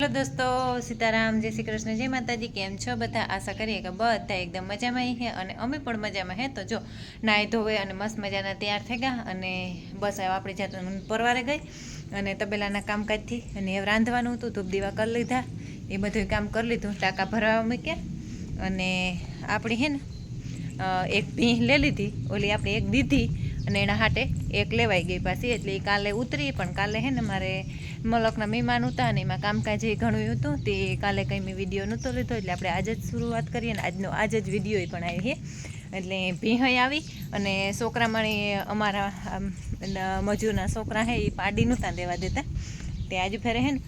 દોસ્તો, સીતારામ, જય શ્રી કૃષ્ણ, જય માતાજી। કેમ છો બધા? આશા કરીએ કે બધા એકદમ મજામાં હે અને અમે પણ મજામાં હે। તો જો નાહી ધોવે અને મસ્ત મજાના તૈયાર થઈ ગયા અને બસ આપણી જાત પરવારે ગઈ અને તબેલાના કામકાજથી અને હવે રાંધવાનું હતું, ધૂપ દીવા કરી લીધા, એ બધું કામ કરી લીધું, ટાંકા ભરાવા મૂક્યા અને આપણી હે ને એક ભીંહ લઈ લીધી, ઓલી આપણે એક દીધી અને એના હાટે એક લેવાઈ ગઈ પાછી, એટલે એ કાલે ઉતરી। પણ કાલે હે ને મારે મલકના મહેમાન હતા અને એમાં કામકાજ ઘણું હતું, તે કાલે કંઈ મેં વિડીયો નહોતો લીધો, એટલે આપણે આજે જ શરૂઆત કરીએ ને આજનો આજ જ વિડીયો પણ આવી છે। એટલે ભીંહ આવી અને છોકરામાં અમારા મજૂરના છોકરા હે એ પાડી નહોતા દેવા દેતા, તે આજે ફેરે હે ને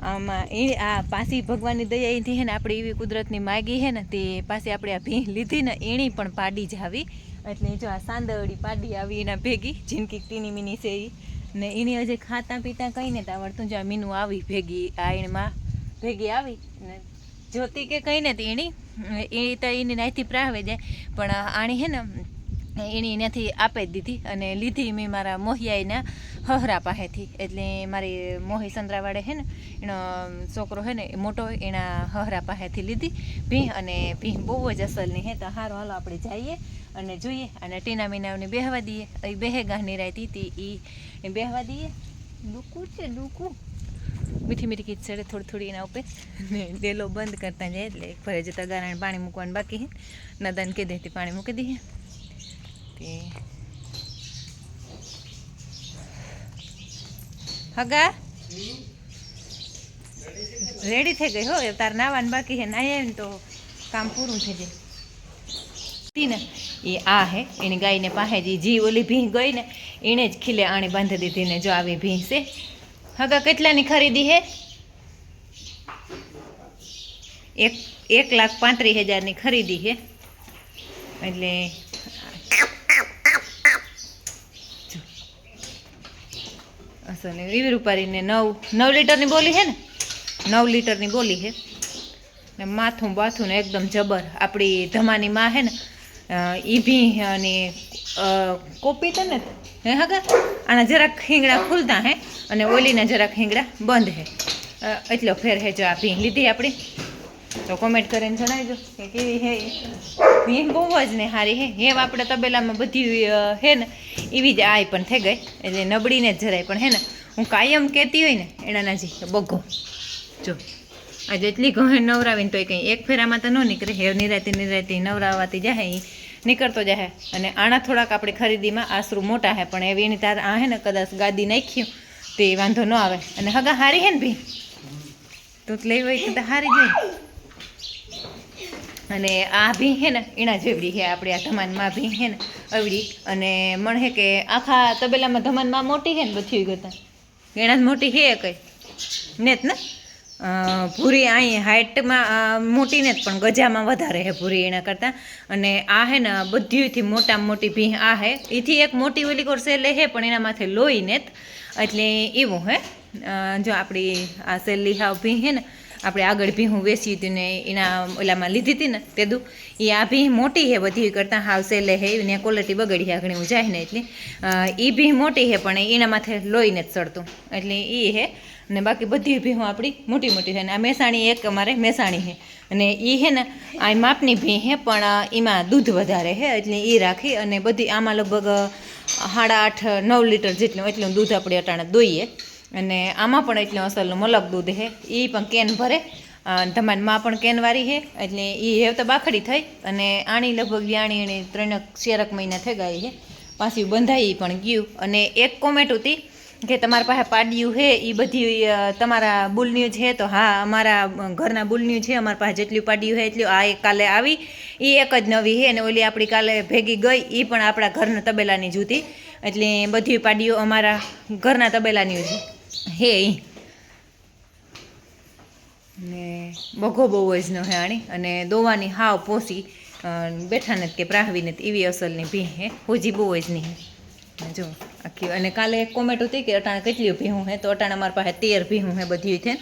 આમાં આ પાછી ભગવાનની દયાથી હે ને આપણે એવી કુદરતની માગી હે ને તે પાછી આપણે આ ભીંહ લીધી ને એણી પણ પાડી જ આવી। એટલે જો આ સાંદવડી પાડી આવી એના ભેગી, જીનકી ટીની મીની છે એ ને એની હજી ખાતા પીતા કંઈ ને આવડતું, જો મીનું આવી ભેગી આ એણીમાં ભેગી આવી ને જોતી કે કંઈ ને એણી એ તો એની નાઈથી પ્રાહવે જાય, પણ આણી હે ને એની એનાથી આપી દીધી અને લીધી મેં મારા મોહિયાઈના હહરા પાસેથી। એટલે મારી મોહી સંદ્રાવાડે હે ને એનો છોકરો હે ને મોટો એના હહરા પાસેથી લીધી ભીંહ, અને ભીંહ બહુ જ અસલની હે। તો સારું, હાલો આપણે જઈએ અને જોઈએ અને ટીના મીનાને બેહવા દઈએ, એ બેહેગા નિરાયતી હતી એ બેહવા દઈએ। ડૂકું છે ડૂકું, મીઠી મીઠી કીચ ચડે થોડી થોડી એના ઉપર ને ડેલો બંધ કરતા જાય, એટલે ફરે જતા ગારાને પાણી મૂકવાનું બાકી હે, નદાને કહી દેતી પાણી મૂકી દઈએ તે હગા રેડી થઈ ગઈ હો, તાર નાવાનું બાકી હે, નાય ને તો કામ પૂરું થઈ જાય ને। એ આ હે એની ગાયને પાસે જી ઓલી ભીંહ ગઈ ને એને જ ખીલે આણી બાંધી દીધી ને જો આવી ભીંહ છે। હગા કેટલાની ખરીદી હે? 1,35,000ની ખરીદી હે। એટલે અસલ એવી રૂપારીને 9 લીટરની બોલી હે ને, 9 લીટરની બોલી હે ને માથું બાથું ને એકદમ જબર। આપણી ધમાની માં હે ને એ ભી અને કોપી તો ને હે હગા આના જરાક ખીંગડા ખુલતા હે અને ઓલીના જરાક ખીંગડા બંધ હે, એટલો ફેર હે। જો આ ભીંહ લીધી આપણી, તો કોમેન્ટ કરીને જણાવજો કે કેવી હે। ભીંહ બહુ જ ને સારી હે, હેવ આપણે તબેલામાં બધી હે ને એવી જ આ પણ થઈ ગઈ, એટલે નબળીને જ જરાય, પણ હે ને હું કાયમ કહેતી હોય ને એના નાજી બગો જો આજે એટલી ઘણી નવરાવીને તોય કંઈ એક ફેરામાં તો ન નીકળે, હેવ નિરાતી નવરાવાતી જાય એ નીકળતો જાય। અને આણા થોડાક આપણી ખરીદીમાં આશરું મોટા હે, પણ એવી એની તાર આ હે ને કદાચ ગાદી નાખ્યું તે વાંધો ન આવે। અને હગા હારી હે ને ભી તો લઈ હોય તો હારી જાય। અને આ ભી હે ને એના જેવડી હે, આપણે આ ધમાનમાં ભી હે ને અવડી, અને મને હે કે આખા તબેલામાં ધમાનમાં મોટી હે ને બધી કરતા એના જ મોટી હે કઈ ને જ ને ભૂરી અહીં હાઇટમાં મોટી ને જ પણ ગજામાં વધારે હે ભૂરી એના કરતાં। અને આ હે ને બધીથી મોટામાં મોટી ભીંહ આ હે, એથી એક મોટી ઓલી કોર સેલે હે પણ એના માથે લોહી ને જ, એટલે એવું હે। જો આપણી આ સેલી હાવ ભીંહ હે ને આપણે આગળ ભીંહું વેચી હતી ને એના ઓલામાં લીધી હતી ને તેદું, એ આ ભીંહ મોટી હે બધી કરતાં, હાવ સેલે હે એને ક્વોલિટી બગડી હે ઘણી જાય ને, એટલે એ ભીંહ મોટી હે પણ એના માથે લોહીને જ ચડતું, એટલે એ હે। અને બાકી બધી ભીંહું આપણી મોટી મોટી છે, અને આ મહેસાણી એક અમારે મહેસાણી હે, અને એ હે ને આ માપની ભીંહ હે પણ એમાં દૂધ વધારે હે, એટલે એ રાખી અને બધી આમાં લગભગ 8.5-9 લીટર જેટલું એટલું દૂધ આપણે અટાણે દોઈએ, અને આમાં પણ એટલું અસલનું મલક દૂધ હે, એ પણ કેન ભરે, ધમાનમાં પણ કેનવાળી હે, એટલે એ હેવ તો બાખડી થઈ અને આણી લગભગ આણી એણે 3-4 મહિના થઈ ગયા હે, પાછી બંધાઈ પણ ગયું। અને એક કોમેન્ટ હતી કે તમારા પાસે પાડ્યું હે એ બધી તમારા બુલન્યુ છે, તો હા અમારા ઘરના બુલન્યુ છે, અમારા પાસે જેટલું પાડ્યું હે એટલું આ એક કાલે આવી એ એક જ નવી હે, અને ઓલી આપણી કાલે ભેગી ગઈ એ પણ આપણા ઘરના તબેલાની જ હતી, એટલે બધી પાડ્યું અમારા ઘરના તબેલાની જ હે એ। ને બગો બહુ જ ન હે આણી, અને દોવાની હાવ પોસી બેઠા ને કે પ્રાહવી ને એવી અસલની ભીંહ હે, હોજી બહુ જ નહીં હે જો આખી। અને કાલે એક કોમેન્ટ હતી કે અટાણે કેટલી ભીહું હે, તો અટાણે અમારા પાસે 13 ભીહું હે બધી છે,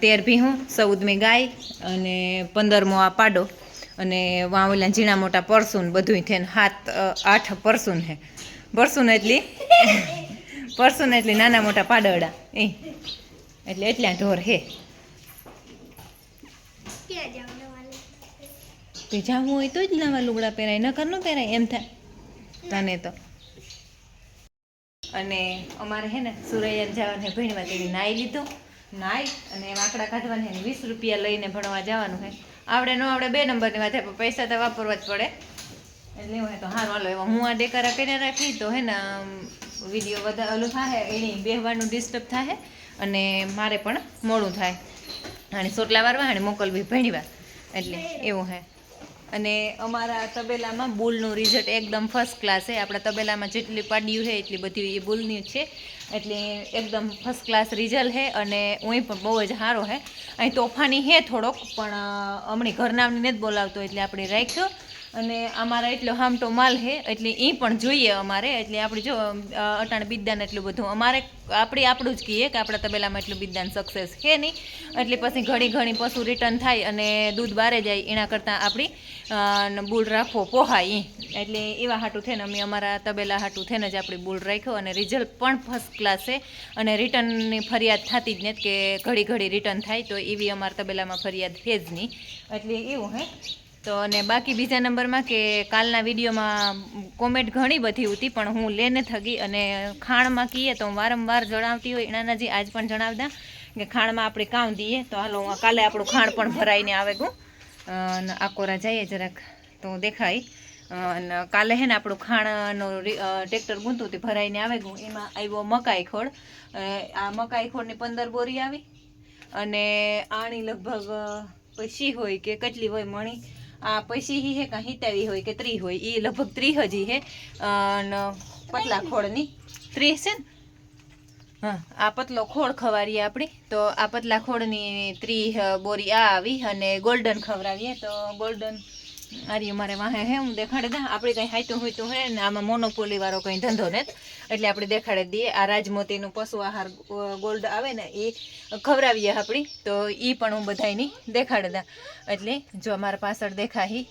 13 ભીહું, 14મી ગાય અને 15મો આ પાડો, અને વાં ઓલા ઝીણા મોટા પરસુન બધું છે ને 7-8 પરસુન હે, પરસુન એટલી નાના મોટા પાડડા એ, એટલે એટલા ઢોર હે। તે જાવું હોય તો જ નવા લુગડા પહેરાય, નકર ન પહેરાય એમ થાય તને તો. અને અમારે હે ને સુરૈયા જવાનું હે ભણવા, તેની નાઈ લીધું, નાઈ અને આંકડા કાઢવાની હે, 20 રૂપિયા લઈને ભણવા જવાનું હે. આવડે ન આવડે 2 નંબરની વાત હે, પણ પૈસા તો વાપરવા જ પડે. એટલે એવું હે તો હારું હાલો. એવા હું આ ડેકારા કર્યા રાખી તો હે ને વિડીયો વધારે ઓલું થાય, એની બેહવાનું ડિસ્ટર્બ થાય અને મારે પણ મોડું થાય. અને સોટલા વારવા અને મોકલવી ભણવા, એટલે એવું હે. અને અમારા તબેલામાં બુલનું રિઝલ્ટ એકદમ ફર્સ્ટ ક્લાસ છે. આપણા તબેલામાં જેટલી પાડ્યું છે એટલી બધી એ બુલની છે, એટલે એકદમ ફર્સ્ટ ક્લાસ રિઝલ્ટ છે. અને હું પણ બહુ જ સારો છે. અહીં તોફાની છે થોડોક, પણ હમણાં ઘરનામને નથી બોલાવતો એટલે આપણે રાખ્યો. અને અમારા એટલો હામટો માલ છે એટલે એ પણ જોઈએ અમારે. એટલે આપણે જો અટાણે બિદ્દાન એટલું બધું અમારે આપણું જ કહીએ કે આપણા તબેલામાં એટલું બિદ્દાન સક્સેસ છે નહીં. એટલે પછી ઘણી પશુ રિટર્ન થાય અને દૂધ બારે જાય, એના કરતાં આપણી બુલ રાખવો પોહાય. એટલે એવા હાટું થઈને અમે અમારા તબેલા હાટું થઈને જ આપણે બુલ રાખ્યો. અને રિઝલ્ટ પણ ફર્સ્ટ ક્લાસ છે. અને રિટર્નની ફરિયાદ થતી જ નથી કે ઘડી રિટર્ન થાય, તો એવી અમારા તબેલામાં ફરિયાદ છે જ નહીં. એટલે એવું હે તો. અને બાકી બીજા નંબરમાં કે કાલના વિડીયોમાં કોમેન્ટ ઘણી બધી હતી, પણ હું લેને થકી. અને ખાણમાં કહીએ તો હું વારંવાર જણાવતી હોય, એનાજી આજ પણ જણાવતા કે ખાણમાં આપણે કામ દઈએ. તો હાલો કાલે આપણું ખાણ પણ ભરાઈને આવે ગયું. આકોરા જઈએ જરાક તો દેખાય. અને કાલે હે ને આપણું ખાણનું ટ્રેક્ટર ગુંતું તે ભરાઈને આવે ગયું. એમાં આવ્યો મકાઈ ખોળ. આ મકાઈ ખોળની 15 બોરી આવી. અને આણી લગભગ પછી હોય કે કેટલી હોય મણી, આ પૈસી હે કાં હિતાવી હોય કે 30 હોય, એ લગભગ 30 હજી હે. અને પતલા ખોળની 30 છે ને. હા, આ પતલો ખોળ ખવારીએ આપણી, તો આ પતલા ખોળની 30 બોરી આ આવી. અને ગોલ્ડન ખવડાવીએ તો ગોલ્ડન આર્યું મારે વાહે હે, હું દેખાડે દા. આપણે કંઈ હાઈતું હોય તો હે ને, આમાં મોનોપોલી વાળો કંઈ ધંધો નથી, એટલે આપણે દેખાડે દઈએ. આ રાજમોતીનું પશુ આહાર ગોલ્ડ આવે ને, એ ખવડાવીએ આપણી, તો એ પણ હું બધાની દેખાડે દા. એટલે જો અમારા પાછળ દેખાય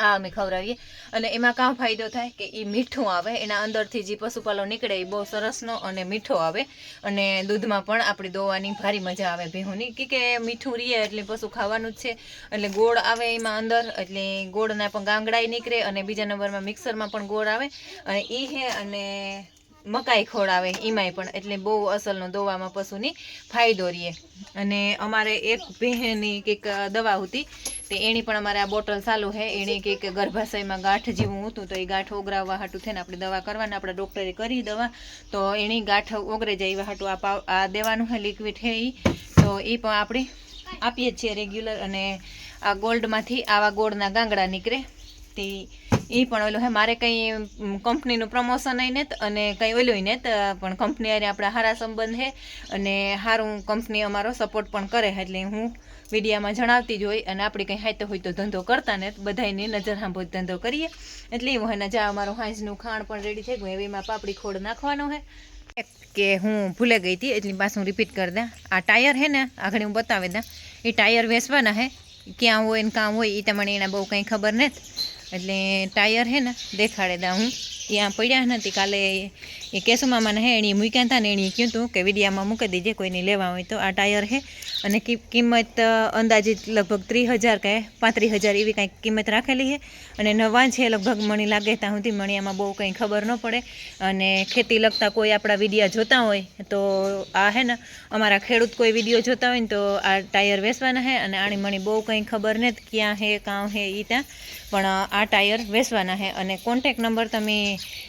આ અમે ખવડાવીએ. અને એમાં કાં ફાયદો થાય કે એ મીઠું આવે, એના અંદરથી જે પશુપાલો નીકળે એ બહુ સરસનો અને મીઠો આવે. અને દૂધમાં પણ આપણી દોવાની ભારી મજા આવે ભેહુંની, કે મીઠું રીએ એટલે પશુ ખાવાનું જ છે. એટલે ગોળ આવે એમાં અંદર, એટલે ગોળના પણ ગાંગડાય નીકળે. અને બીજા નંબરમાં મિક્સરમાં પણ ગોળ આવે. અને એ હે અને મકાઈ ખોળ આવે એમાંય પણ. એટલે બહુ અસલનો દોવામાં પશુની ફાયદો રહે. અને અમારે એક ભેહની કંઈક દવા હતી, તે એની પણ અમારે આ બોટલ ચાલુ છે. એણે કંઈક ગર્ભાશયમાં ગાંઠ જેવું હતું, તો એ ગાંઠ ઓગરાવવા હાટું થઈને આપણે દવા કરવાના. આપણા ડૉક્ટરે કરી દવા, તો એની ગાંઠ ઓગરે જાય એવા હાટું આ દેવાનું છે લિક્વિડ છે એ. તો એ પણ આપણે આપીએ જ છીએ રેગ્યુલર. અને આ ગોલ્ડમાંથી આવા ગોળના ગાંગડા નીકળે, તે એ પણ ઓલું હે. મારે કંઈ કંપનીનું પ્રમોશન અહીં નથી અને કંઈ ઓલું નથી, પણ કંપની હારે આપણા સારા સંબંધ છે. અને સારું કંપની અમારો સપોર્ટ પણ કરે, એટલે હું વિડીયામાં જણાવતી જ હોય. અને આપણે કંઈ હાઈતો હોય તો ધંધો કરતા ને, બધાની નજર સાંભળ ધંધો કરીએ. એટલે એવું હોય ને. જા અમારું હાંજનું ખાણ પણ રેડી થઈ ગયું. એમાં પાપડી ખોળ નાખવાનો છે કે હું ભૂલે ગઈ હતી, એટલે પાછું રિપીટ કરી દઉં. આ ટાયર છે ને, આગળ હું બતાવી દઉં. એ ટાયર વેચવાના છે, ક્યાં હોય ને કામ હોય એ તમને એના બહુ કંઈ ખબર નથી. એટલે ટાયર છે ને દેખાડે દઉં હું. ત્યાં પડ્યા નથી, કાલે એ કેસુ મામાને હે એણે મૂક્યા હતા ને, એણે કહ્યું હતું કે વિડીયામાં મૂકી દીજે કોઈને લેવા હોય તો. આ ટાયર છે અને કિંમત અંદાજિત લગભગ 30,000 કે 35,000 એવી કાંઈક કિંમત રાખેલી છે. અને નવા છે લગભગ, મણી લાગે ત્યાં સુધી. મણીયામાં બહુ કંઈ ખબર ન પડે. અને ખેતી લગતા કોઈ આપણા વિડીયા જોતા હોય તો આ હે ને, અમારા ખેડૂત કોઈ વિડીયો જોતા હોય ને, તો આ ટાયર વેચવાના છે. અને આની મણી બહુ કંઈ ખબર નથી ક્યાં હે કાં હે એ ત્યાં, પણ આ ટાયર વેચવાના છે. અને કોન્ટેક નંબર તમે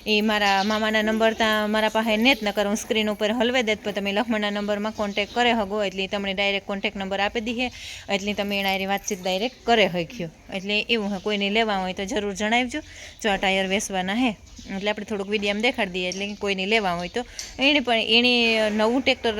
એ મારા મામાના નંબર ત્યાં મારા પાસે નેત ન કરું, સ્ક્રીન ઉપર હલવે દેત, પણ તમે લખમણના નંબરમાં કોન્ટેક કરે હગો. એટલે તમને ડાયરેક્ટ કોન્ટેક નંબર આપી દઈએ, એટલે તમે એના વાતચીત ડાયરેક્ટ કરે હખ્યો. એટલે એવું હોય, કોઈને લેવા હોય તો જરૂર જણાવજો. જો આ ટાયર વેચવાના છે, એટલે આપણે થોડુંક વિડીયામાં દેખાડી દઈએ. એટલે કોઈને લેવા હોય તો એને નવું ટ્રેક્ટર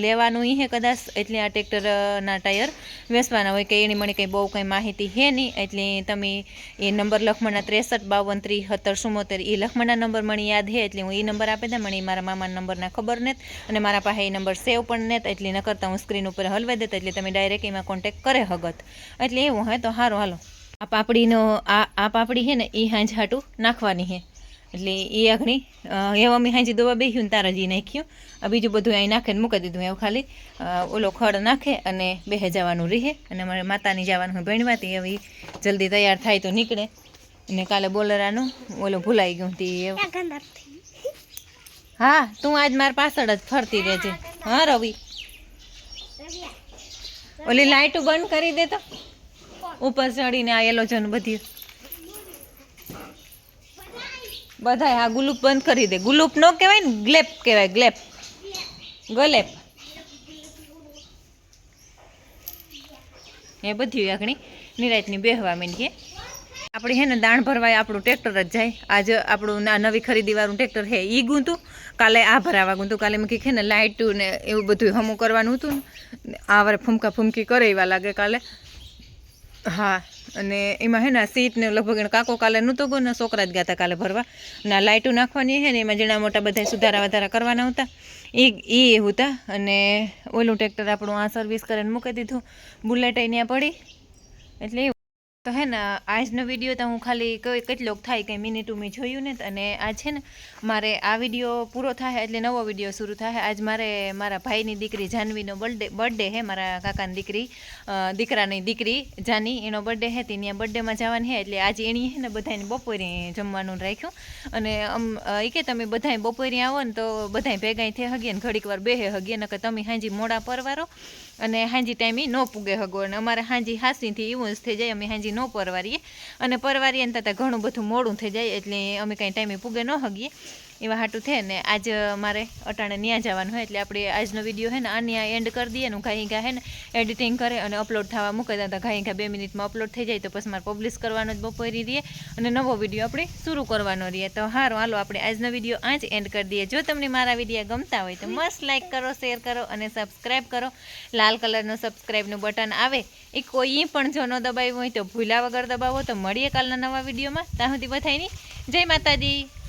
લેવાનું એ કદાચ, એટલે આ ટ્રેક્ટરના ટાયર વેચવાના હોય. કે એની મને કંઈ બહુ કંઈ માહિતી છે નહીં. એટલે તમે એ નંબર લખમણના 63 52 73 74 એ લખમણના નંબર મને યાદ છે, એટલે હું એ નંબર આપી દઉં. મને મારા મામાના નંબરના ખબર નથી અને મારા પાસે એ નંબર સેવ પણ નથી, એટલે ન કરતાં હું સ્ક્રીન ઉપર હલવા દેતા. એટલે તમે ડાયરેક્ટ એમાં કોન્ટેક કરે હગત. એટલે એવું હોય તો સારું. હાલો, આ પાપડીનો આ પાપડી છે ને, એ હાંજ હાટું નાખવાની છે. એટલે એ આગળ એવા અમે હાજી દવા બેસ્યું ને તારાજી નાખ્યું. આ બીજું બધું અહીં નાખે ને મૂકી દીધું. એવું ખાલી ઓલો ખડ નાખે અને બેહે જવાનું રહે. અને અમારે માતાની જવાનું હોય ભણવાથી હવે જલ્દી તૈયાર થાય તો નીકળે. અને કાલે બોલરાનું ઓલું ભૂલાઈ ગયું તી એવું. હા તું આજ મારી પાછળ જ ફરતી રહેજે. હા રવિ ઓલી લાઈટો બંધ કરી દે તો ઉપર ચડીને આ એલોજન બધી બધાય. હા ગુલુપ બંધ કરી દે. ગુલુપ નો કહેવાય ને ગ્લેપ કહેવાય. ગ્લેપ ગલેપ એ બધી આગણી નિરાતની બેહવા માંડીએ. આપણે હે ને દાણ ભરવાય આપણું ટ્રેક્ટર જ જાય. આજે આપણું નવી ખરીદીવાળું ટ્રેક્ટર હે એ ગૂંતું. કાલે આ ભરાવા ગૂંતું. કાલે મેં કીધું ને લાઇટું ને એવું બધું હમું કરવાનું હતું ને આ વારે ફૂમકા ફૂમકી કરે એવા લાગે કાલે. હા અને એમાં હે ને સીટ ને લગભગ એને કાકો કાલે નહોતો ગયો ને છોકરા જ ગયા હતા કાલે ભરવા. અને આ લાઇટું નાખવાની હે ને એમાં જેના મોટા બધા સુધારા વધારા કરવાના હતા એ હતા. અને ઓલું ટ્રેક્ટર આપણું આ સર્વિસ કરીને મૂકી દીધું. બુલેટ અહીંયા પડી એટલે તો હે ને આજનો વિડીયો તો હું ખાલી કેટલોક થાય કંઈ મિનિટું મેં જોયું ને. અને આજ છે ને મારે આ વિડીયો પૂરો થાય એટલે નવો વિડીયો શરૂ થાય. આજ મારે મારા ભાઈની દીકરી જાનવીનો બર્થડે હે. મારા કાકાની દીકરાની દીકરી જાની એનો બર્થડે હે. ત્યાં બર્થડેમાં જવાની હે એટલે આજે એની હે ને બધાને બપોરે જમવાનું રાખ્યું. અને એ કે તમે બધાય બપોરે આવો ને તો બધાય ભેગાઈ થઈ હગીએ ને ઘડીક વાર બેહે હગીએ ને કે તમે હાંજી મોડા પરવારો અને હાંજી ટાઈમે ન પૂગે હગો. અને અમારે હાંજી હાસીથી એવું જ થઈ જાય. અમે હાંજી ન પરવારીએ અને પરવારીએ ને ત્યાં ઘણું બધું મોડું થઈ જાય એટલે અમે કાંઈ ટાઈમે પૂગે ન હગીએ એવા હાટું થાય ને. આજ મારે અટાણે ન્યા જવાનું હોય એટલે આપણે આજનો વિડીયો હે ને આન્યા એન્ડ કરી દઈએ ને. ઘાઈ ઘા હે ને એડિટિંગ કરે અને અપલોડ થવા મૂકી દેતા. ઘાઈ ઘા 2 મિનિટમાં અપલોડ થઈ જાય તો પછી મારે પબ્લિશ કરવાનો જ બપોરે રહીએ અને નવો વિડીયો આપણે શરૂ કરવાનો રહીએ. તો સારું હાલો આપણે આજનો વિડીયો આ જ એન્ડ કરી દઈએ. જો તમને મારા વિડીયો ગમતા હોય તો મસ્ત લાઈક કરો, શેર કરો અને સબસ્ક્રાઈબ કરો. લાલ કલરનું સબસ્ક્રાઈબનું બટન આવે એ કોઈ પણ જો ન દબાવ્યું હોય તો ભૂલા વગર દબાવો. તો મળીએ કાલના નવા વિડીયોમાં. ત્યાં સુધી બધાયની જય માતાજી.